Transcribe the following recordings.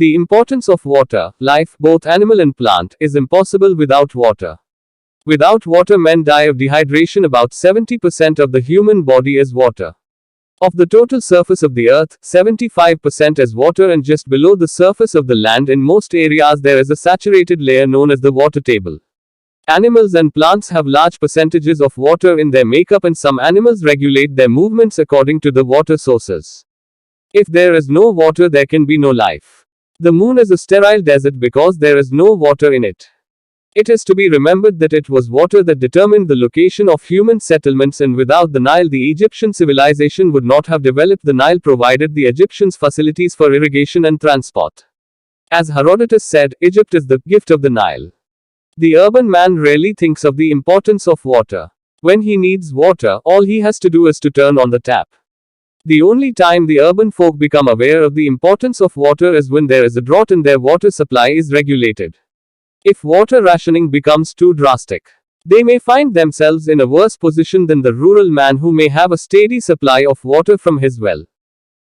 The importance of water, life, both animal and plant, is impossible without water. Without water, men die of dehydration. About 70% of the human body is water. Of the total surface of the earth, 75% is water, and just below the surface of the land in most areas there is a saturated layer known as the water table. Animals and plants have large percentages of water in their makeup, and some animals regulate their movements according to the water sources. If there is no water, there can be no life. The moon is a sterile desert because there is no water in it. It is to be remembered that it was water that determined the location of human settlements, and without the Nile the Egyptian civilization would not have developed. The Nile provided the Egyptians facilities for irrigation and transport. As Herodotus said, Egypt is the gift of the Nile. The urban man rarely thinks of the importance of water. When he needs water, all he has to do is to turn on the tap. The only time the urban folk become aware of the importance of water is when there is a drought and their water supply is regulated. If water rationing becomes too drastic, they may find themselves in a worse position than the rural man who may have a steady supply of water from his well.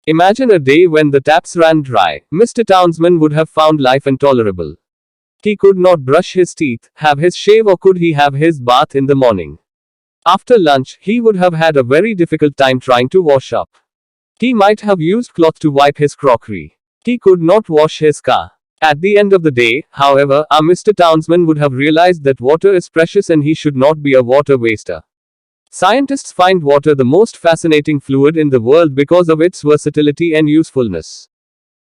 Imagine a day when the taps ran dry. Mr. Townsend would have found life intolerable. He could not brush his teeth, have his shave, or could he have his bath in the morning. After lunch, he would have had a very difficult time trying to wash up. He might have used cloth to wipe his crockery. He could not wash his car. At the end of the day, however, our Mr. Townsend would have realized that water is precious and he should not be a water waster. Scientists find water the most fascinating fluid in the world because of its versatility and usefulness.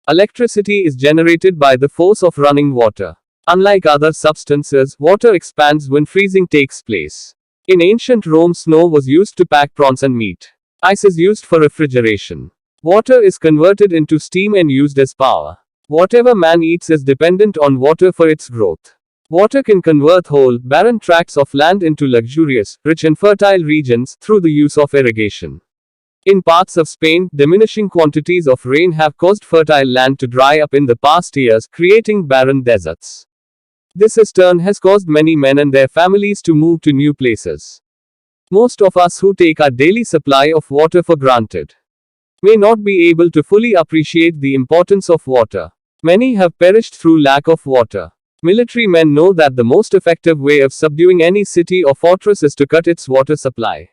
Electricity is generated by the force of running water. Unlike other substances, water expands when freezing takes place. In ancient Rome, snow was used to pack prawns and meat. Ice is used for refrigeration. Water is converted into steam and used as power. Whatever man eats is dependent on water for its growth. Water can convert whole, barren tracts of land into luxurious, rich and fertile regions through the use of irrigation. In parts of Spain, diminishing quantities of rain have caused fertile land to dry up in the past years, creating barren deserts. This in turn has caused many men and their families to move to new places. Most of us who take our daily supply of water for granted may not be able to fully appreciate the importance of water. Many have perished through lack of water. Military men know that the most effective way of subduing any city or fortress is to cut its water supply.